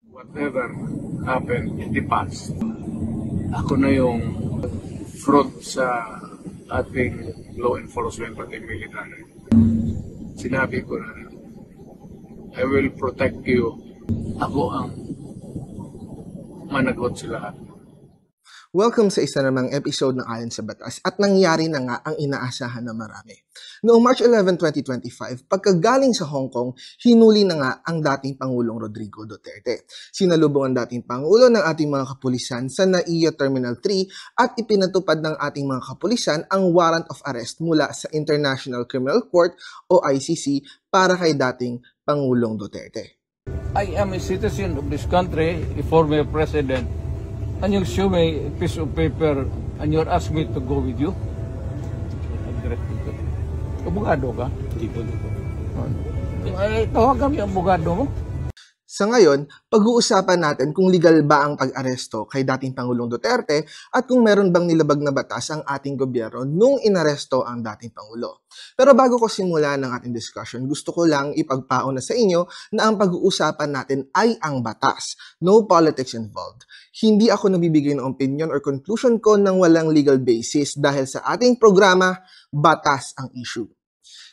Whatever happened in the past, ako na yung front sa ating law enforcement pati military. Sinabi ko na, I will protect you. Ako ang managot sa lahat. Welcome sa isa namang episode ng Ayon sa Batas at nangyari na nga ang inaasahan na marami. Noong March 11, 2025, pagkagaling sa Hong Kong, hinuli na nga ang dating Pangulong Rodrigo Duterte. Sinalubong ang dating Pangulo ng ating mga kapulisan sa NAIA Terminal 3 at ipinatupad ng ating mga kapulisan ang warrant of arrest mula sa International Criminal Court o ICC para kay dating Pangulong Duterte. I am a citizen of this country, a former president, and you show me a piece of paper and you're asking me to go with you? Abogado ka? Hindi ko. Ay, tawagan yung abogado mo. Sa ngayon, pag-uusapan natin kung legal ba ang pag-aresto kay dating Pangulong Duterte at kung meron bang nilabag na batas ang ating gobyerno nung inaresto ang dating Pangulo. Pero bago ko simulan ng ating discussion, gusto ko lang ipagpauna sa inyo na ang pag-uusapan natin ay ang batas. No politics involved. Hindi ako nabibigay ng opinion or conclusion ko ng walang legal basis dahil sa ating programa, batas ang issue.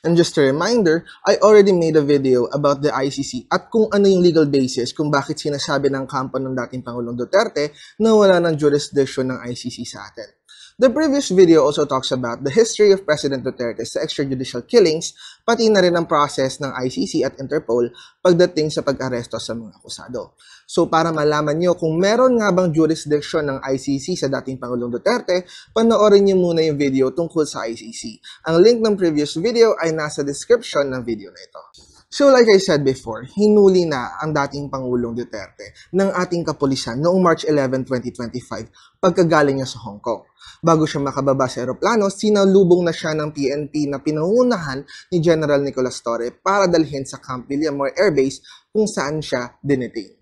And just a reminder, I already made a video about the ICC at kung ano yung legal basis kung bakit sinasabi ng kampo ng dating Pangulong Duterte na wala ng jurisdiction ng ICC sa atin. The previous video also talks about the history of President Duterte sa extrajudicial killings, pati na rin ang process ng ICC at Interpol pagdating sa pag-aresto sa mga akusado. So para malaman nyo kung meron nga bang jurisdiction ng ICC sa dating Pangulong Duterte, panoorin nyo muna yung video tungkol sa ICC. Ang link ng previous video ay nasa description ng video na ito. So like I said before, hinuli na ang dating Pangulong Duterte ng ating kapulisan noong March 11, 2025 pagkagaling niya sa Hong Kong. Bago siya makababa sa eroplano, sinalubong na siya ng PNP na pinangunahan ni General Nicolas Torre para dalhin sa Camp Villamor Air Base kung saan siya dinetain.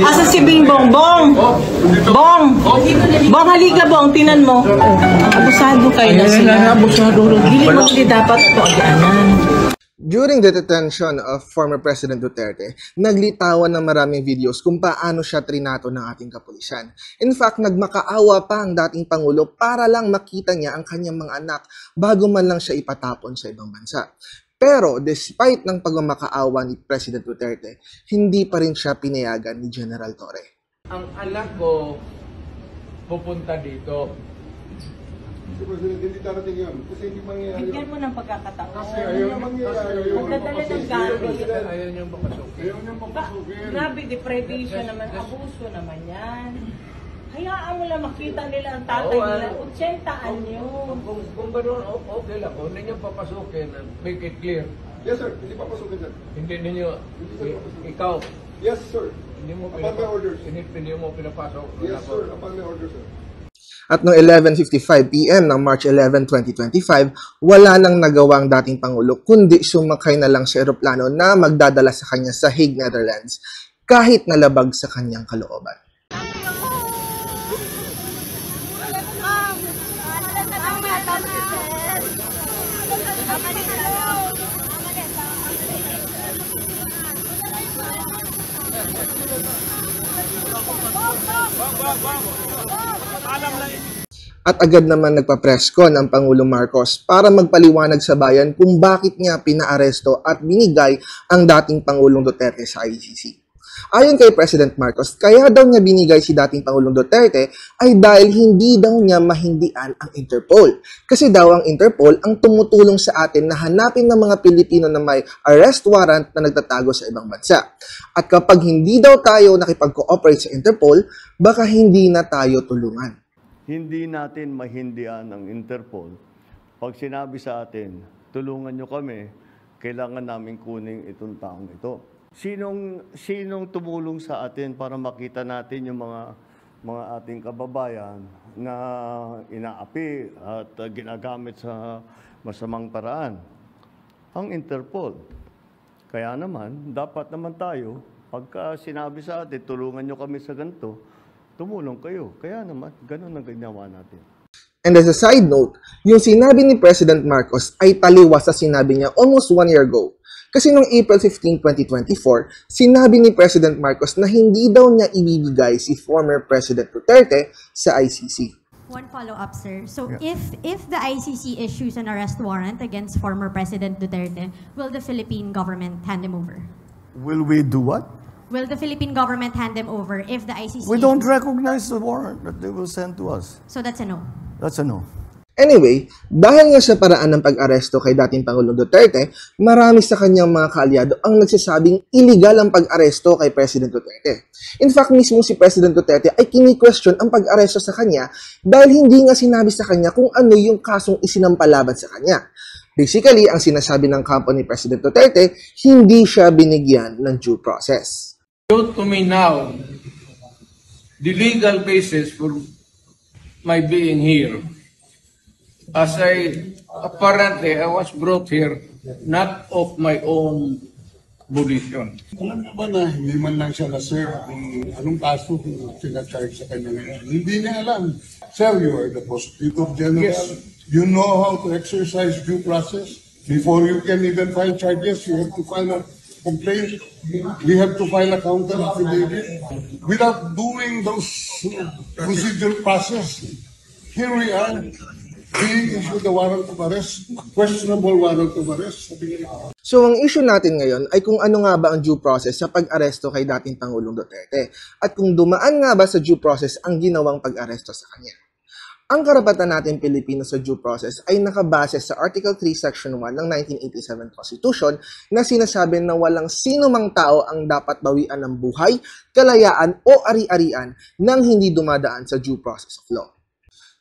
Asa si Bing Bong? Bong! Bong! Bong, halika Bong, tinan mo. Abusado kayo na sila. Dili mo sila dapat ito agyanan. During the detention of former President Duterte, naglitawan ng maraming videos kung paano siya trinato ng ating kapulisan. In fact, nagmakaawa pa ang dating Pangulo para lang makita niya ang kanyang mga anak bago man lang siya ipatapon sa ibang bansa. Pero despite ng pagmamakaawa ni President Duterte, hindi pa rin siya pinayagan ni General Torre. Ang anak ko pupunta dito. Mr. President, hindi darating yun. Kasi hindi mangyayari yun. Bigyan mo ng pagkakataon. Kasi ayaw mangyayari yun. Magdadala ng gamit. Ayaw niyang papasukin. Ayaw niyang papasukin. Grabe, deprivation naman. Abuso naman yan. Hayaan mo lang makita nila ang tatay nila. 80 anyo. Kung gano'n, okay lang. Kung hindi niyo papasukin, make it clear. Yes, sir. Hindi papasukin, sir. Hindi ninyo, ikaw, Yes, sir. hindi mo Upon my orders. hindi mo pinapasok. Yes, sir. Upon my orders, sir. At noong 11:55 PM ng March 11, 2025, wala nang nagawang dating Pangulo kundi sumakay na lang sa eroplano na magdadala sa kanya sa Hague, Netherlands, kahit nalabag sa kanyang kalooban. At agad naman nagpa-presko ng Pangulong Marcos para magpaliwanag sa bayan kung bakit niya pinaaresto at binigay ang dating Pangulong Duterte sa ICC. Ayon kay President Marcos, kaya daw niya binigay si dating Pangulong Duterte ay dahil hindi daw niya mahindian ang Interpol. Kasi daw ang Interpol ang tumutulong sa atin na hanapin ng mga Pilipino na may arrest warrant na nagtatago sa ibang bansa. At kapag hindi daw tayo nakipag-cooperate sa Interpol, baka hindi na tayo tulungan. Hindi natin mahindian ang Interpol. Pag sinabi sa atin, tulungan nyo kami, kailangan namin kunin itong taong ito. Sinong tumulong sa atin para makita natin yung mga ating kababayan na inaapi at ginagamit sa masamang paraan? Ang Interpol. Kaya naman, dapat naman tayo, pagka sinabi sa atin, tulungan nyo kami sa ganito, tumulong kayo. Kaya naman, ganun ang ginawa natin. And as a side note, yung sinabi ni President Marcos ay taliwas sa sinabi niya almost 1 year ago. Kasi noong April 15, 2024, sinabi ni President Marcos na hindi daw niya ibibigay si former President Duterte sa ICC. One follow-up, sir. So if the ICC issues an arrest warrant against former President Duterte, will the Philippine government hand him over? Will we do what? Will the Philippine government hand him over if the ICC We don't issues- recognize the warrant that they will send to us. So that's a no. That's a no. Anyway, dahil nga sa paraan ng pag-aresto kay dating Pangulong Duterte, marami sa kanyang mga kaalyado ang nagsasabing illegal ang pag-aresto kay President Duterte. In fact, mismo si President Duterte ay kini-question ang pag-aresto sa kanya dahil hindi nga sinabi sa kanya kung ano yung kasong isinampalaban sa kanya. Basically, ang sinasabi ng kampo ni President Duterte, hindi siya binigyan ng due process. Show to me now the legal basis for my being here. As apparently I was brought here not of my own volition. Alam mo ba na hindi man lang siya na-serve kung anong kaso kung sina-charge sa kanya ngayon? Hindi niya alam. Sir, you are the Prosecutor General. Yes. You know how to exercise due process. Before you can even file charges, you have to file a complaint. We have to file a counter affidavit. Without doing those procedural process, here we are. Being issued the warrant of arrest, questionable warrant of arrest. So ang issue natin ngayon ay kung ano nga ba ang due process sa pag-aresto kay dating Pangulong Duterte at kung dumaan nga ba sa due process ang ginawang pag-aresto sa kanya. Ang karapatan natin Pilipino sa due process ay nakabase sa Article 3, Section 1 ng 1987 Constitution na sinasabi na walang sino mang tao ang dapat bawian ng buhay, kalayaan o ari-arian nang hindi dumadaan sa due process of law.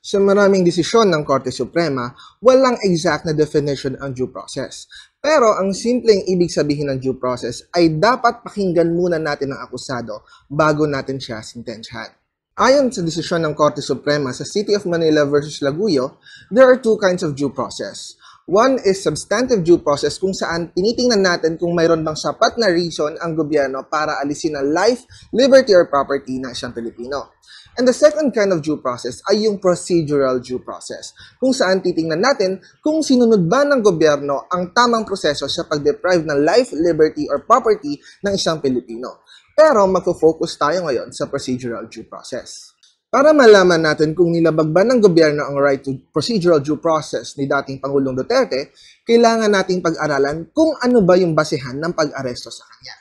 Sa maraming desisyon ng Korte Suprema, walang exact na definition ang due process. Pero ang simpleng ibig sabihin ng due process ay dapat pakinggan muna natin ang akusado bago natin siya sintensyahan. Ayon sa desisyon ng Korte Suprema sa City of Manila versus Laguyo, there are two kinds of due process. One is substantive due process kung saan tinitingnan natin kung mayroon bang sapat na reason ang gobyerno para alisin ang life, liberty, or property ng isang Pilipino. And the second kind of due process ay yung procedural due process, kung saan titingnan natin kung sinunod ba ng gobyerno ang tamang proseso sa pag-deprive ng life, liberty, or property ng isang Pilipino. Pero magfo-focus tayo ngayon sa procedural due process. Para malaman natin kung nilabag ba ng gobyerno ang right to procedural due process ni dating Pangulong Duterte, kailangan nating pag-aralan kung ano ba yung basehan ng pag-aresto sa kanya.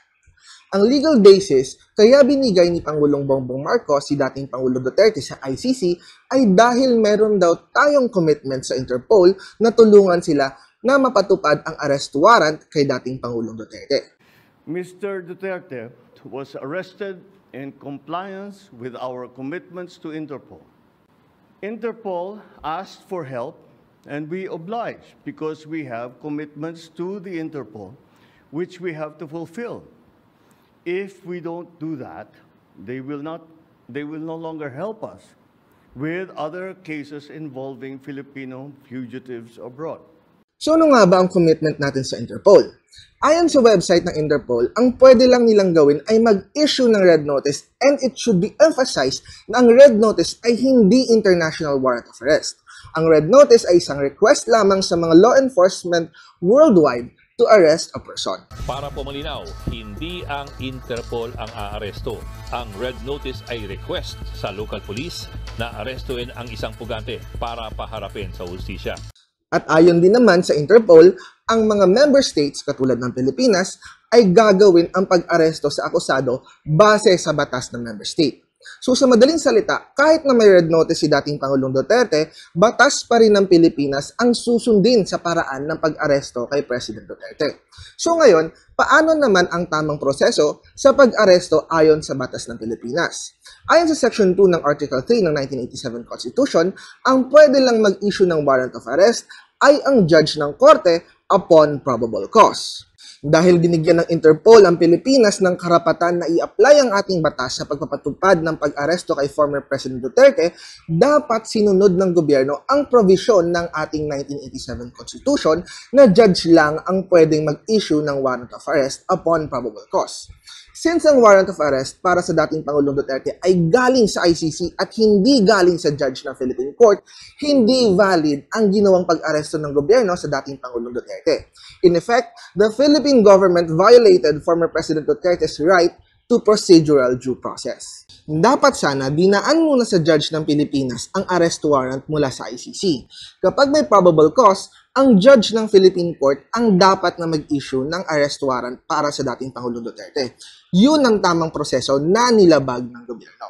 Ang legal basis kaya binigay ni Pangulong Bongbong Marcos si dating Pangulong Duterte sa ICC ay dahil meron daw tayong commitment sa Interpol na tulungan sila na mapatupad ang arrest warrant kay dating Pangulong Duterte. Mr. Duterte was arrested in compliance with our commitments to Interpol. Interpol asked for help and we obliged because we have commitments to the Interpol which we have to fulfill. If we don't do that, they will no longer help us with other cases involving Filipino fugitives abroad. So ano nga ba ang commitment natin sa Interpol? Ayon sa website ng Interpol, ang pwede lang nilang gawin ay mag-issue ng red notice and it should be emphasized na ang red notice ay hindi international warrant of arrest. Ang red notice ay isang request lamang sa mga law enforcement worldwide to arrest a person. Para po malinaw, hindi ang Interpol ang aaresto. Ang red notice ay request sa local police na arestuin ang isang pugante para paharapin sa hustisya. At ayon din naman sa Interpol, ang mga member states katulad ng Pilipinas ay gagawin ang pag-aresto sa akusado base sa batas ng member state. So sa madaling salita, kahit na may red notice si dating Pangulong Duterte, batas pa rin ng Pilipinas ang susundin sa paraan ng pag-aresto kay President Duterte. So ngayon, paano naman ang tamang proseso sa pag-aresto ayon sa batas ng Pilipinas? Ayon sa Section 2 ng Article 3 ng 1987 Constitution, ang pwede lang mag-issue ng warrant of arrest ay ang judge ng korte upon probable cause. Dahil binigyan ng Interpol ang Pilipinas ng karapatan na i-apply ang ating batas sa pagpapatupad ng pag-aresto kay former President Duterte, dapat sinunod ng gobyerno ang provision ng ating 1987 Constitution na judge lang ang pwedeng mag-issue ng warrant of arrest upon probable cause. Since ang warrant of arrest para sa dating Pangulong Duterte ay galing sa ICC at hindi galing sa judge ng Philippine Court, hindi valid ang ginawang pag-aresto ng gobyerno sa dating Pangulong Duterte. In effect, the Philippine government violated former President Duterte's right to procedural due process. Dapat sana dinaan muna sa judge ng Pilipinas ang arrest warrant mula sa ICC. Kapag may probable cause, ang judge ng Philippine Court ang dapat na mag-issue ng arrest warrant para sa dating Pangulong Duterte. Yun ang tamang proseso na nilabag ng gobyerno.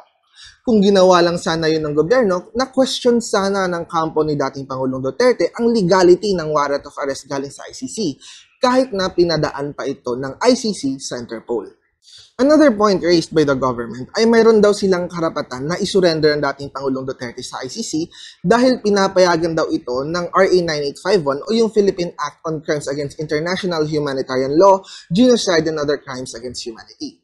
Kung ginawa lang sana yun ng gobyerno, na-question sana ng kampo ni dating Pangulong Duterte ang legality ng warrant of arrest galing sa ICC, kahit na pinadaan pa ito ng ICC sa Interpol. Another point raised by the government ay mayroon daw silang karapatan na isurrender ang dating Pangulong Duterte sa ICC dahil pinapayagan daw ito ng RA 9851 o yung Philippine Act on Crimes Against International Humanitarian Law, Genocide and Other Crimes Against Humanity.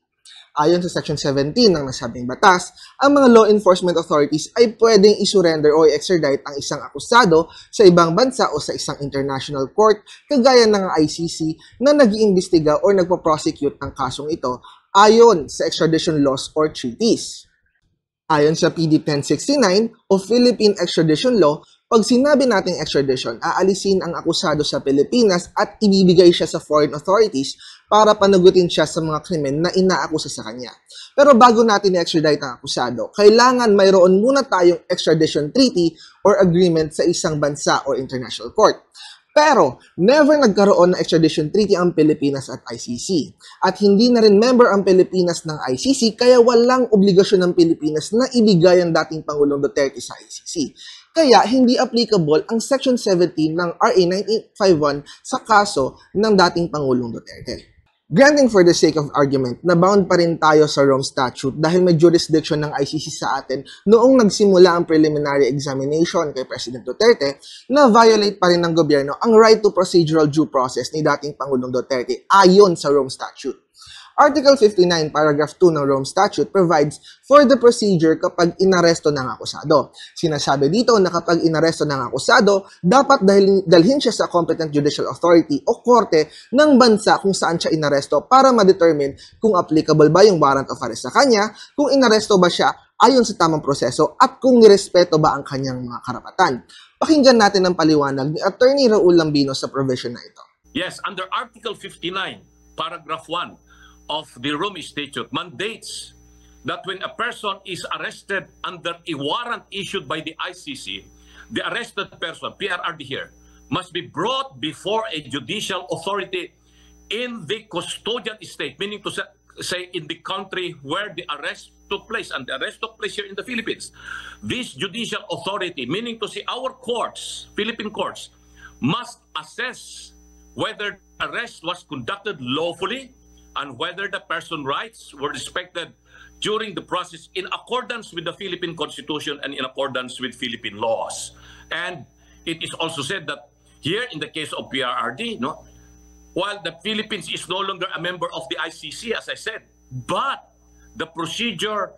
Ayon sa Section 17 ng nasabing batas, ang mga law enforcement authorities ay pwedeng isurrender o i-extradite ang isang akusado sa ibang bansa o sa isang international court kagaya ng ICC na nag-iimbestiga o nagpo-prosecute ng kasong ito ayon sa extradition laws or treaties. Ayon sa PD 1069 o Philippine Extradition Law, pag sinabi nating extradition, aalisin ang akusado sa Pilipinas at ibibigay siya sa foreign authorities para panagutin siya sa mga krimen na inaakusa sa kanya. Pero bago natin i-extradite ang akusado, kailangan mayroon muna tayong extradition treaty or agreement sa isang bansa or international court. Pero, never nagkaroon ng extradition treaty ang Pilipinas at ICC. At hindi na rin member ang Pilipinas ng ICC, kaya walang obligasyon ng Pilipinas na ibigay ang dating Pangulong Duterte sa ICC. Kaya, hindi applicable ang Section 17 ng RA 9851 sa kaso ng dating Pangulong Duterte. Granting for the sake of argument na bound pa rin tayo sa Rome Statute dahil may jurisdiction ng ICC sa atin noong nagsimula ang preliminary examination kay President Duterte, na violate pa rin ng gobyerno ang right to procedural due process ni dating Pangulong Duterte ayon sa Rome Statute. Article 59, paragraph 2 ng Rome Statute provides for the procedure kapag inaresto ng akusado. Sinasabi dito na kapag inaresto ng akusado, dapat dalhin siya sa competent judicial authority o korte ng bansa kung saan siya inaresto para ma-determine kung applicable ba yung warrant of arrest sa kanya, kung inaresto ba siya ayon sa tamang proseso at kung nirespeto ba ang kanyang mga karapatan. Pakinggan natin ang paliwanag ni Attorney Raul Lambino sa provision na ito. Yes, under Article 59, paragraph 1, of the Rome Statute mandates that when a person is arrested under a warrant issued by the ICC, the arrested person, PRRD here, must be brought before a judicial authority in the custodian state, meaning to say in the country where the arrest took place, and the arrest took place here in the Philippines. This judicial authority, meaning to say our courts, Philippine courts, must assess whether the arrest was conducted lawfully and whether the person's rights were respected during the process in accordance with the Philippine Constitution and in accordance with Philippine laws. And it is also said that here in the case of PRRD, while the Philippines is no longer a member of the ICC, as I said, but the procedure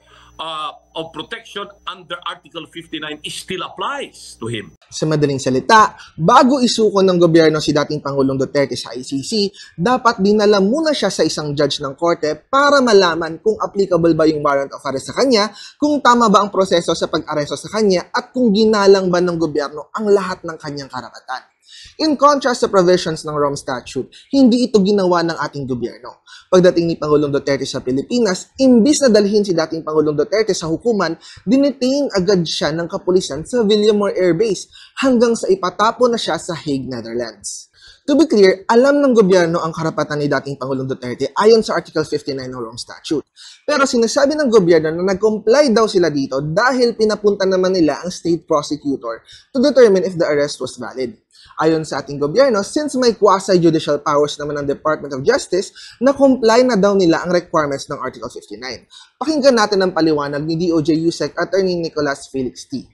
of protection under Article 59 still applies to him. Sa madaling salita, bago isuko ng gobyerno si dating Pangulong Duterte sa ICC, dapat dinala muna siya sa isang judge ng korte para malaman kung applicable ba yung warrant of arrest sa kanya, kung tama ba ang proseso sa pag-aresto sa kanya, at kung ginalang ba ng gobyerno ang lahat ng kanyang karapatan. In contrast sa provisions ng Rome Statute, hindi ito ginawa ng ating gobyerno. Pagdating ni Pangulong Duterte sa Pilipinas, imbis na dalhin si dating Pangulong Duterte sa hukuman, dinitain agad siya ng kapulisan sa Villamor Air Base hanggang sa ipatapo na siya sa Hague, Netherlands. To be clear, alam ng gobyerno ang karapatan ni dating Pangulong Duterte ayon sa Article 59 ng Rome Statute. Pero sinasabi ng gobyerno na nag-comply daw sila dito dahil pinapunta naman nila ang state prosecutor to determine if the arrest was valid. Ayon sa ating gobyerno, since may quasi-judicial powers naman ng Department of Justice, na-comply na daw nila ang requirements ng Article 59. Pakinggan natin ang paliwanag ni DOJ USEC Attorney Nicholas Felix T.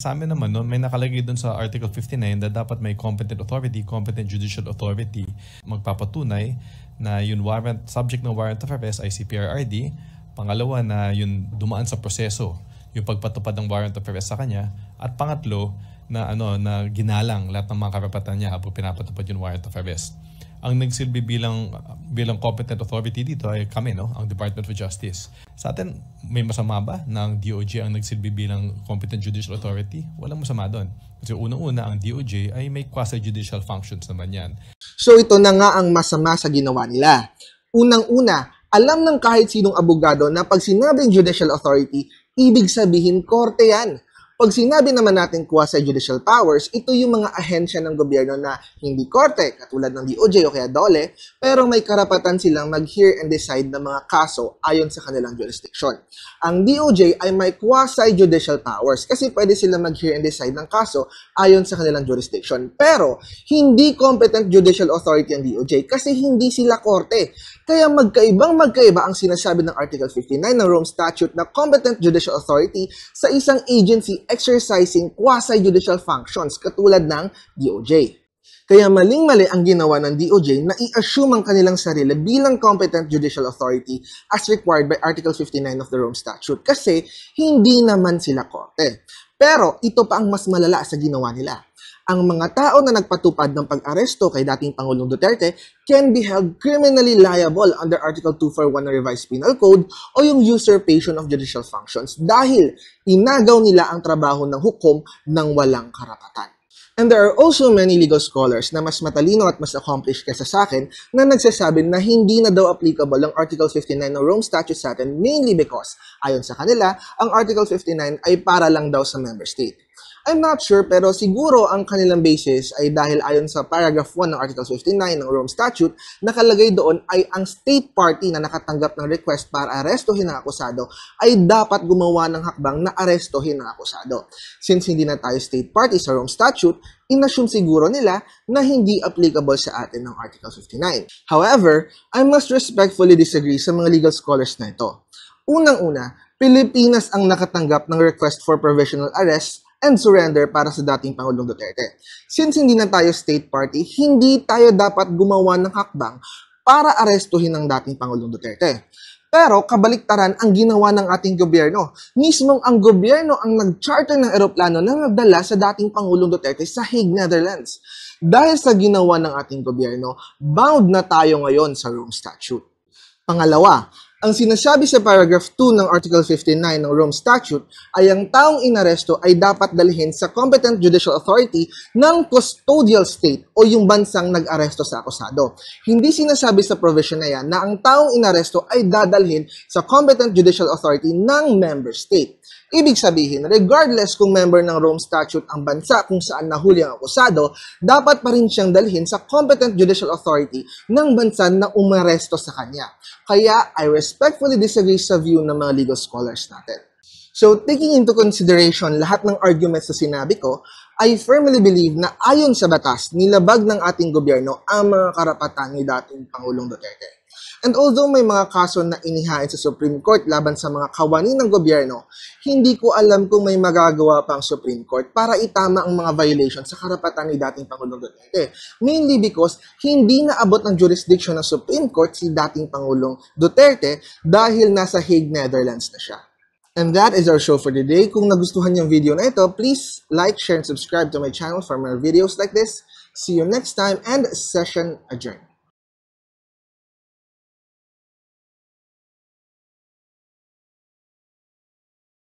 Sa amin naman, may nakalagay dun sa Article 59 na dapat may competent authority, competent judicial authority magpapatunay na yung warrant, subject ng warrant of arrest ay si PRRD. Pangalawa na yung dumaan sa proseso, yung pagpatupad ng warrant of arrest sa kanya. At pangatlo, na ginalang lahat ng mga karapatan niya habang pinapatupad yung warrant of arrest. ang nagsilbi bilang competent authority dito ay kami, no, ang Department of Justice. Sa atin, may masama ba na ang DOJ ang nagsilbi bilang competent judicial authority? Walang masama doon. Kasi unang-una, ang DOJ ay may quasi-judicial functions naman yan. So ito na nga ang masama sa ginawa nila. Unang-una, alam ng kahit sinong abogado na pag sinabing judicial authority, ibig sabihin korte yan. Pag sinabi naman natin quasi-judicial powers, ito yung mga ahensya ng gobyerno na hindi korte, katulad ng DOJ o kaya DOLE, pero may karapatan silang mag-hear and decide ng mga kaso ayon sa kanilang jurisdiction. Ang DOJ ay may quasi-judicial powers kasi pwede silang mag-hear and decide ng kaso ayon sa kanilang jurisdiction. Pero hindi competent judicial authority ang DOJ kasi hindi sila korte. Kaya magkaiba ang sinasabi ng Article 59 ng Rome Statute na competent judicial authority sa isang agency exercising quasi-judicial functions katulad ng DOJ. Kaya maling-mali ang ginawa ng DOJ na i-assume ang kanilang sarili bilang competent judicial authority as required by Article 59 of the Rome Statute kasi hindi naman sila korte. Pero ito pa ang mas malala sa ginawa nila. Ang mga tao na nagpatupad ng pag-aresto kay dating Pangulong Duterte can be held criminally liable under Article 241 ng Revised Penal Code o yung usurpation of judicial functions dahil inagaw nila ang trabaho ng hukom ng walang karapatan. And there are also many legal scholars na mas matalino at mas accomplished kaysa sa akin na nagsasabi na hindi na daw applicable ang Article 59 ng Rome Statute sa atin mainly because, ayon sa kanila, ang Article 59 ay para lang daw sa member state. I'm not sure pero siguro ang kanilang basis ay dahil ayon sa paragraph 1 ng Article 59 ng Rome Statute, nakalagay doon ay ang state party na nakatanggap ng request para arestuhin ang akusado ay dapat gumawa ng hakbang na arestuhin ang akusado. Since hindi na tayo state party sa Rome Statute, inassume siguro nila na hindi applicable sa atin ng Article 59. However, I must respectfully disagree sa mga legal scholars na ito. Unang-una, Pilipinas ang nakatanggap ng request for provisional arrest and surrender para sa dating Pangulong Duterte. Since hindi na tayo state party, hindi tayo dapat gumawa ng hakbang para arestuhin ang dating Pangulong Duterte. Pero kabaliktaran ang ginawa ng ating gobyerno. Mismong ang gobyerno ang nag-charter ng eroplano na nagdala sa dating Pangulong Duterte sa Hague, Netherlands. Dahil sa ginawa ng ating gobyerno, bound na tayo ngayon sa Rome Statute. Pangalawa, ang sinasabi sa paragraph 2 ng Article 59 ng Rome Statute ay ang taong inaresto ay dapat dalhin sa competent judicial authority ng custodial state o yung bansang nag-aresto sa akusado. Hindi sinasabi sa provision na yan na ang taong inaresto ay dadalhin sa competent judicial authority ng member state. Ibig sabihin, regardless kung member ng Rome Statute ang bansa kung saan nahuli ang akusado, dapat pa rin siyang dalhin sa competent judicial authority ng bansa na umaresto sa kanya. Kaya, I respectfully disagree sa view ng mga legal scholars natin. So, taking into consideration lahat ng arguments na sinabi ko, I firmly believe na ayon sa batas, nilabag ng ating gobyerno ang mga karapatan ni dating Pangulong Duterte. And although may mga kaso na inihain sa Supreme Court laban sa mga kawani ng gobyerno, hindi ko alam kung may magagawa pang Supreme Court para itama ang mga violations sa karapatan ni dating Pangulong Duterte. Mainly because hindi naabot ng jurisdiction ng Supreme Court si dating Pangulong Duterte dahil nasa Hague, Netherlands na siya. And that is our show for today. Kung nagustuhan yung video na ito, please like, share, and subscribe to my channel for more videos like this. See you next time and session adjourned.